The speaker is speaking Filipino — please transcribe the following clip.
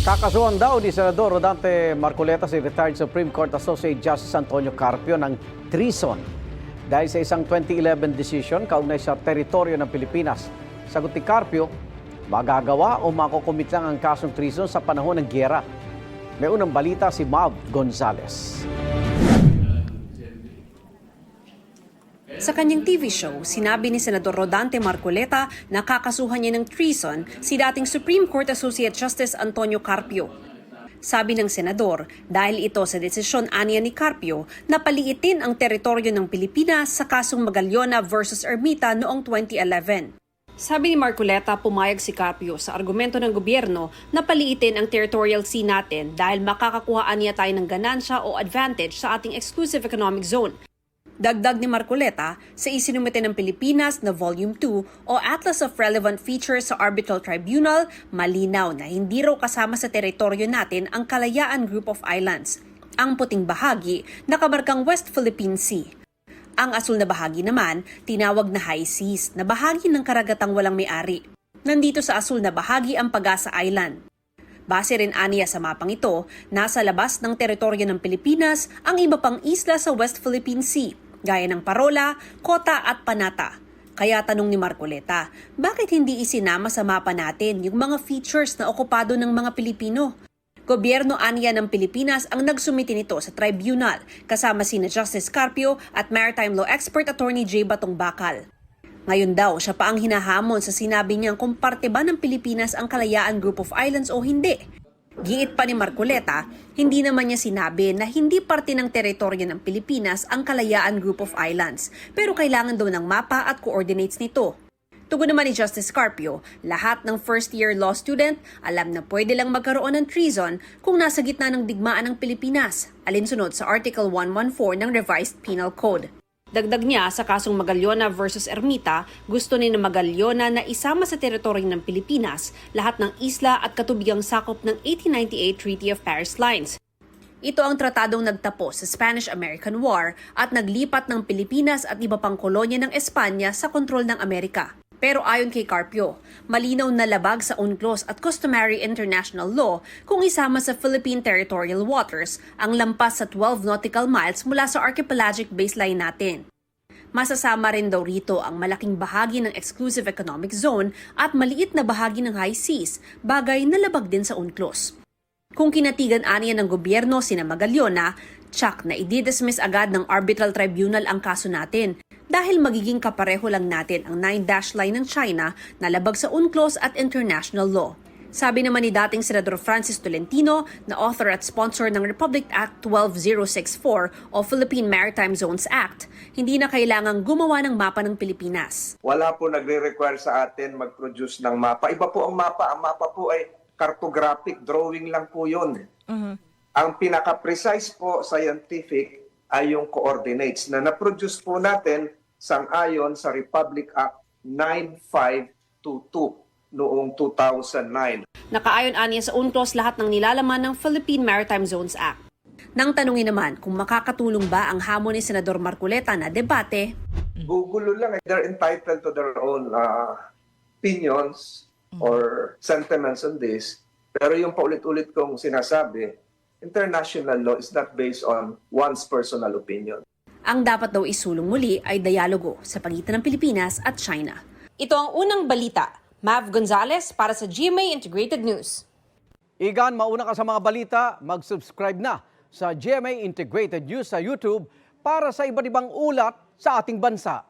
Kakasuhan daw ni Senador Rodante Marcoleta si retired Supreme Court Associate Justice Antonio Carpio ng treason dahil sa isang 2011 decision kaugnay sa teritoryo ng Pilipinas. Sagot ni Carpio, magagawa o makukumit lang ang kasong treason sa panahon ng giyera. May unang balita si Mav Gonzales. Sa kanyang TV show, sinabi ni Senador Rodante Marcoleta na kakasuhan niya ng treason si dating Supreme Court Associate Justice Antonio Carpio. Sabi ng senador, dahil ito sa desisyon aniya ni Carpio na paliitin ang teritoryo ng Pilipinas sa kasong Magallona versus Ermita noong 2011. Sabi ni Marcoleta, pumayag si Carpio sa argumento ng gobyerno na paliitin ang territorial sea natin dahil makakakuhaan niya tayo ng ganansya o advantage sa ating exclusive economic zone. Dagdag ni Marcoleta, sa isinumite ng Pilipinas na Volume 2 o Atlas of Relevant Features sa Arbitral Tribunal, malinaw na hindi raw kasama sa teritoryo natin ang Kalayaan Group of Islands, ang puting bahagi na kamarkang West Philippine Sea. Ang asul na bahagi naman, tinawag na High Seas na bahagi ng karagatang walang may-ari. Nandito sa asul na bahagi ang Pag-asa Island. Base rin aniya sa mapang ito, nasa labas ng teritoryo ng Pilipinas ang iba pang isla sa West Philippine Sea, gaya ng Parola, Kota at Panata. Kaya tanong ni Marcoleta, bakit hindi isinama sa mapa natin yung mga features na okupado ng mga Pilipino? Gobyerno aniya ng Pilipinas ang nagsumiti nito sa tribunal, kasama sina Justice Carpio at Maritime Law Expert Attorney J. Batong Bakal. Ngayon daw, siya pa ang hinahamon sa sinabi niyang kung parte ba ng Pilipinas ang Kalayaan Group of Islands o hindi. Giit pa ni Marcoleta, hindi naman niya sinabi na hindi parte ng teritoryo ng Pilipinas ang Kalayaan Group of Islands, pero kailangan daw ng mapa at coordinates nito. Tugon naman ni Justice Carpio, lahat ng first-year law student alam na pwede lang magkaroon ng treason kung nasa gitna ng digmaan ng Pilipinas, alinsunod sa Article 114 ng Revised Penal Code. Dagdag niya sa kasong Magallona versus Ermita, gusto ni na Magallona na isama sa teritoryo ng Pilipinas lahat ng isla at katubigang sakop ng 1898 Treaty of Paris Lines. Ito ang tratadong nagtapos sa Spanish-American War at naglipat ng Pilipinas at iba pang kolonya ng Espanya sa kontrol ng Amerika. Pero ayon kay Carpio, malinaw na labag sa UNCLOS at customary international law kung isama sa Philippine territorial waters ang lampas sa 12 nautical miles mula sa archipelagic baseline natin. Masasama rin daw rito ang malaking bahagi ng exclusive economic zone at maliit na bahagi ng high seas, bagay na labag din sa UNCLOS. Kung kinatigan aniya ng gobyerno sina Magallona, tsak na i-dismiss agad ng arbitral tribunal ang kaso natin dahil magiging kapareho lang natin ang 9-dash line ng China na labag sa UNCLOS at international law. Sabi naman ni dating Senador Francis Tolentino na author at sponsor ng Republic Act 12064 o Philippine Maritime Zones Act, hindi na kailangang gumawa ng mapa ng Pilipinas. Wala po nagre-require sa atin mag-produce ng mapa. Iba po ang mapa. Ang mapa po ay cartographic drawing lang po yun. Ang pinaka-precise po scientific ay yung coordinates na na-produce po natin sang-ayon sa Republic Act 9522 noong 2009. Nakaayon aniya sa UNCLOS lahat ng nilalaman ng Philippine Maritime Zones Act. Nang tanungin naman kung makakatulong ba ang hamon ni Senador Marcoleta na debate, Gugulo lang. They're entitled to their own opinions or sentiments on this. Pero yung paulit-ulit kong sinasabi, international law is not based on one's personal opinion. ang dapat daw isulong muli ay dialogo sa pagitan ng Pilipinas at China. Ito ang unang balita. Mav Gonzales para sa GMA Integrated News. Igan, mauna ka sa mga balita, mag-subscribe na sa GMA Integrated News sa YouTube para sa iba't ibang ulat sa ating bansa.